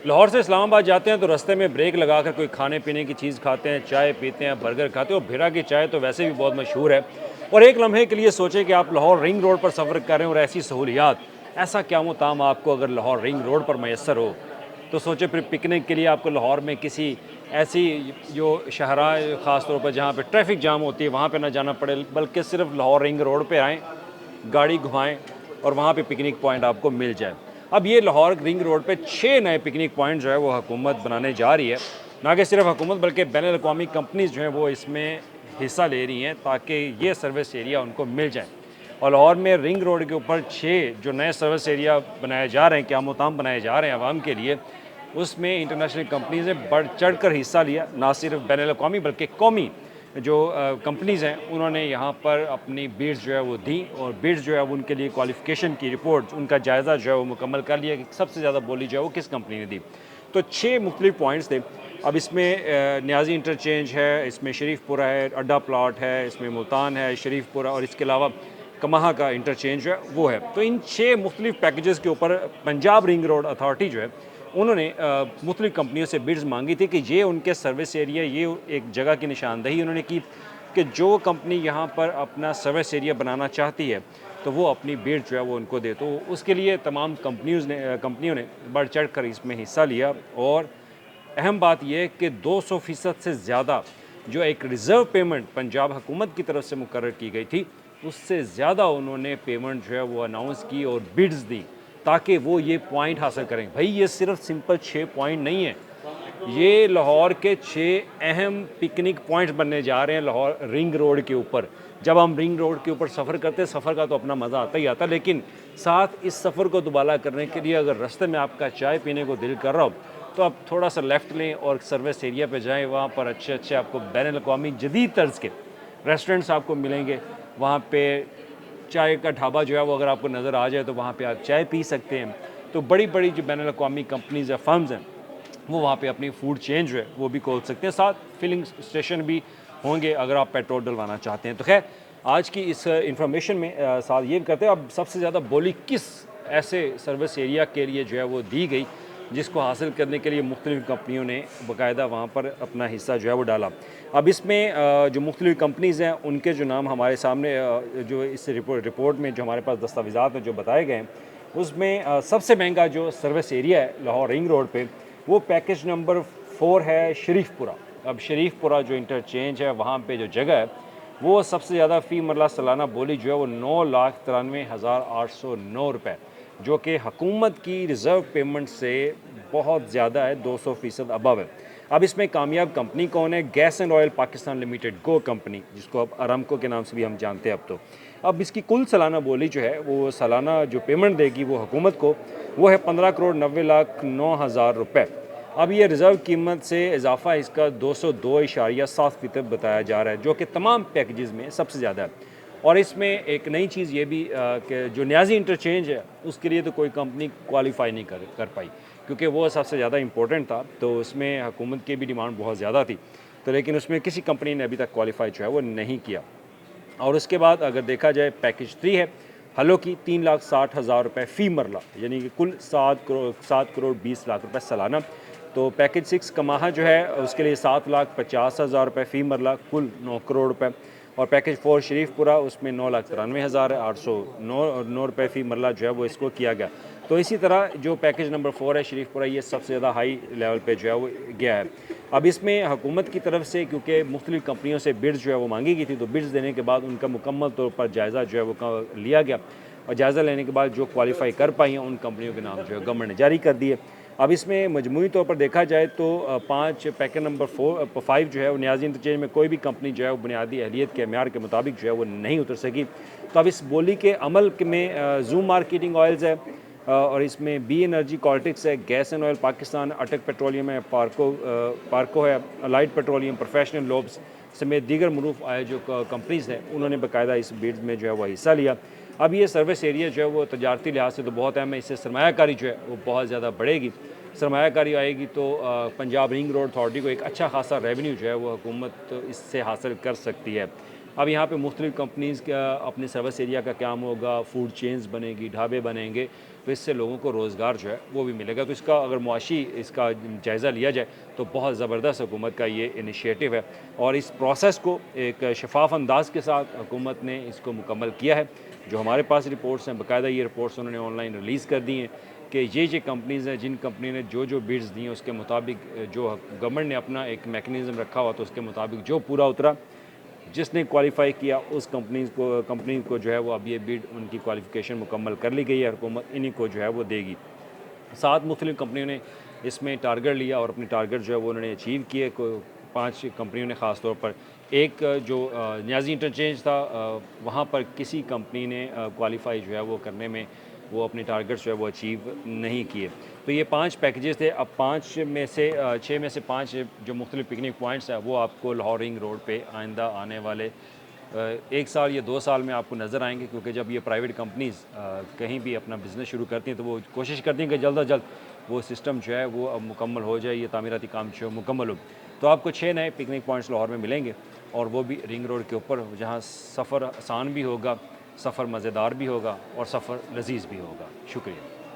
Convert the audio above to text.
लाहौर से इस्लामाबाद जाते हैं तो रास्ते में ब्रेक लगाकर कोई खाने पीने की चीज़ खाते हैं, चाय पीते हैं, बर्गर खाते हैं। और भिरा की चाय तो वैसे भी बहुत मशहूर है। और एक लम्हे के लिए सोचें कि आप लाहौर रिंग रोड पर सफ़र कर रहे हैं और ऐसी सहूलियात, ऐसा क्या वो ताम आपको अगर लाहौर रिंग रोड पर मैसर हो, तो सोचें फिर पिकनिक के लिए आपको लाहौर में किसी ऐसी जो शहराह ख़ास तौर पर जहाँ पे ट्रैफिक जाम होती है वहाँ पे ना जाना पड़े, बल्कि सिर्फ लाहौर रिंग रोड पे आएँ, गाड़ी घुमाएं और वहाँ पे पिकनिक पॉइंट आपको मिल जाए। अब ये लाहौर रिंग रोड पे 6 नए पिकनिक पॉइंट जो है वो हुकूमत बनाने जा रही है। ना कि सिर्फ हुकूमत बल्कि बैनुल-अक़वामी कंपनीज़ जो हैं वो इसमें हिस्सा ले रही हैं ताकि ये सर्विस एरिया उनको मिल जाए। और लाहौर में रिंग रोड के ऊपर 6 जो नए सर्विस एरिया बनाए जा रहे हैं, क़याम-ओ-ताम बनाए जा रहे हैं आवाम के लिए, उसमें इंटरनेशनल कंपनीज़ ने बढ़ चढ़ कर हिस्सा लिया। ना सिर्फ बैनुल-अक़वामी बल्कि कौमी जो कंपनीज़ हैं उन्होंने यहाँ पर अपनी बिड्स जो है वो दी और बिड्स जो है वो उनके लिए क्वालिफ़िकेशन की रिपोर्ट, उनका जायज़ा जो है वो मुकम्मल कर लिया कि सबसे ज़्यादा बोली जो है वो किस कंपनी ने दी। तो 6 मुख्तलिफ पॉइंट्स थे। अब इसमें न्याज़ी इंटरचेंज है, इसमें शरीफपुरा है, अड्डा प्लाट है, इसमें मुल्तान है, शरीफपुरा, और इसके अलावा कमाहा का इंटरचेंज जो है वो है। तो इन 6 मुख्तलिफ पैकेजेस के ऊपर पंजाब रिंग रोड अथॉरिटी जो है उन्होंने मुख्तलिफ कंपनियों से बिड्स मांगी थी कि ये उनके सर्विस एरिया, ये एक जगह की निशानदही उन्होंने की कि जो कंपनी यहाँ पर अपना सर्विस एरिया बनाना चाहती है तो वो अपनी बिड जो है वो उनको दे। तो उसके लिए तमाम कंपनियों ने बढ़ चढ़ कर इसमें हिस्सा लिया। और अहम बात यह है कि 200% से ज़्यादा जो एक रिज़र्व पेमेंट पंजाब हुकूमत की तरफ से मुकर्रर की गई थी, उससे ज़्यादा उन्होंने पेमेंट जो है वो अनाउंस की और बिड्स दी ताकि वो ये पॉइंट हासिल करें। भाई ये सिर्फ सिंपल 6 पॉइंट नहीं है, ये लाहौर के 6 अहम पिकनिक पॉइंट्स बनने जा रहे हैं लाहौर रिंग रोड के ऊपर। जब हम रिंग रोड के ऊपर सफ़र करते हैं, सफ़र का तो अपना मज़ा आता ही आता है, लेकिन साथ इस सफ़र को दुबाला करने के लिए अगर रास्ते में आपका चाय पीने को दिल कर रहा हो तो आप थोड़ा सा लेफ़्ट लें और सर्विस एरिया पे जाएं। वहाँ पर अच्छे अच्छे आपको बैनुल-अक़वामी जदीद तर्ज़ के रेस्टोरेंट्स आपको मिलेंगे। वहाँ पे चाय का ढाबा जो है वो अगर आपको नज़र आ जाए तो वहाँ पे आप चाय पी सकते हैं। तो बड़ी बड़ी जो बैनुल-अक़वामी कंपनीज़ या फर्म्स हैं वो वहाँ पे अपनी फूड चेन जो है वो भी खोल सकते हैं। साथ फिलिंग स्टेशन भी होंगे अगर आप पेट्रोल डलवाना चाहते हैं। तो खैर आज की इस इंफॉर्मेशन में साथ ये भी करते हैं, अब सबसे ज़्यादा बोली किस ऐसे सर्विस एरिया के लिए जो है वो दी गई जिसको हासिल करने के लिए मुख्तलिफ़ कंपनियों ने बाकायदा वहाँ पर अपना हिस्सा जो है वो डाला। अब इसमें जो मुख्तलिफ़ कंपनीज़ हैं उनके जो नाम हमारे सामने जो इस रिपोर्ट में जो हमारे पास दस्तावेज़ात में जो बताए गए हैं उसमें सबसे महंगा जो सर्विस एरिया है लाहौर रिंग रोड पे, वो पैकेज नंबर 4 है शरीफपुरा। अब शरीफपुरा जो इंटरचेंज है वहाँ पे जो जगह है वो सबसे ज़्यादा फ़ी मरला सालाना बोली जो है वो 9,93,809 रुपये, जो कि हुकूमत की रिज़र्व पेमेंट से बहुत ज़्यादा है, 200% अबव है। अब इसमें कामयाब कंपनी कौन है? Gas and oil Pakistan limited, go company, जिसको अब अरामको के नाम से भी हम जानते हैं अब तो। अब इसकी कुल सालाना बोली जो है वो सालाना जो पेमेंट देगी वो हुकूमत को, वो है 15,90,09,000 रुपये। अब ये रिज़र्व कीमत से इजाफा इसका 202.7% बताया जा रहा है, जो कि तमाम पैकेजेस में सबसे ज़्यादा है। और इसमें एक नई चीज़ ये भी कि जो न्याज़ी इंटरचेंज है उसके लिए तो कोई कंपनी क्वालिफाई नहीं कर पाई क्योंकि वो सबसे ज़्यादा इंपॉर्टेंट था, तो उसमें हुकूमत की भी डिमांड बहुत ज़्यादा थी, तो लेकिन उसमें किसी कंपनी ने अभी तक क्वालिफाई जो है वो नहीं किया। और उसके बाद अगर देखा जाए पैकेज 3 है हलो की 3,60,000 रुपये फ़ी मरला, यानी कि कुल 7 करोड़ 20 लाख रुपये सालाना। तो पैकेज 6 कमाहा जो है उसके लिए 7,50,000 रुपये फ़ी मरला, कुल 9 करोड़ रुपये। और पैकेज 4 शरीफपुरा उसमें 9,93,809 रुपये फ़ी मरला जो है वो इसको किया गया। तो इसी तरह जो पैकेज नंबर 4 है शरीफपुरा, ये सबसे ज़्यादा हाई लेवल पे जो है वो गया है। अब इसमें हुकूमत की तरफ से क्योंकि मुख्तलिफ़ कंपनियों से बिड्स जो है वो मांगी गई थी, तो बिड्स देने के बाद उनका मुकम्मल तौर पर जायज़ा जो है वो लिया गया और जायज़ा लेने के बाद जो क्वालिफाई कर पाई हैं उन कंपनियों के नाम जो है गवर्नमेंट ने जारी कर दिए। अब इसमें मजमूई तौर पर देखा जाए तो 5 पैकेज नंबर 5 जो है वो न्याज़ी इंटरचेंज में कोई भी कंपनी जो है वो बुनियादी अहलियत के म्यार के मुताबिक जो है वो नहीं उतर सकी। तो अब इस बोली के अमल में जूम मार्केटिंग ऑयल्स है और इसमें बी एनर्जी कॉल्टिक्स है, गैस एंड ऑयल पाकिस्तान, अटक पेट्रोलियम है, पार्को है, अलाइड पेट्रोलियम, प्रोफेशनल लोब्स समेत दीगर मरूफ आए जो कंपनीज़ हैं उन्होंने बाकायदा इस बिड्स में जो है वह हिस्सा लिया। अब ये सर्विस एरिया जो है वो तजारती लिहाज से तो बहुत अहम है, इससे सरमायाकारी जो है वो बहुत ज़्यादा बढ़ेगी। सरमायाकारी आएगी तो पंजाब रिंग रोड अथॉरिटी को एक अच्छा खासा रेवेन्यू जो है वो हुकूमत इससे हासिल कर सकती है। अब यहाँ पे मुख्तलिफ़ कंपनीज़ का अपने सर्विस एरिया का काम होगा, फूड चेन्स बनेगी, ढाबे बनेंगे, तो इससे लोगों को रोज़गार जो है वो भी मिलेगा। तो इसका अगर मुआशी इसका जायज़ा लिया जाए तो बहुत ज़बरदस्त हुकूमत का ये इनिशिएटिव है और इस प्रोसेस को एक शफाफ अंदाज के साथ हुकूमत ने इसको मुकम्मल किया है। जो हमारे पास रिपोर्ट्स हैं, बाकायदा ये रिपोर्ट्स उन्होंने ऑनलाइन रिलीज़ कर दी हैं कि ये कंपनीज़ हैं, जिन कंपनी ने जो बिड्स दी हैं उसके मुताबिक जो गवर्नमेंट ने अपना एक मैकेनिज़्म रखा हुआ तो उसके मुताबिक जो पूरा उतरा, जिसने क्वालिफ़ाई किया उस कंपनी को जो है वो अब ये बिड उनकी क्वालिफ़िकेशन मुकम्मल कर ली गई है, हुकूमत इन्हीं को जो है वो देगी। 7 मुख्तलिफ़ कंपनियों ने इसमें टारगेट लिया और अपनी टारगेट जो है वो उन्होंने अचीव किए। 5 कंपनियों ने ख़ास तौर पर एक जो न्याज़ी इंटरचेंज था, वहाँ पर किसी कंपनी ने क्वालिफ़ाई जो है वो करने में वो अपने टारगेट्स जो है वो अचीव नहीं किए। तो ये 5 पैकेजेस थे। अब 6 में से 5 जो मुख्तलिफ़ पिकनिक पॉइंट्स हैं वो आपको लाहौर रिंग रोड पे आइंदा आने वाले 1 साल या 2 साल में आपको नज़र आएँगे, क्योंकि जब ये प्राइवेट कंपनीज़ कहीं भी अपना बिज़नेस शुरू करती हैं तो वो कोशिश करती हैं कि जल्द अज जल्द वो सिस्टम जो है वो अब मुकम्मल हो जाए, ये तामीराती काम जो मुकम्मल हो। तो आपको 6 नए पिकनिक पॉइंट्स लाहौर में मिलेंगे और वो भी रिंग रोड के ऊपर, जहाँ सफ़र आसान भी होगा, सफ़र मज़ेदार भी होगा और सफ़र लज़ीज़ भी होगा। शुक्रिया।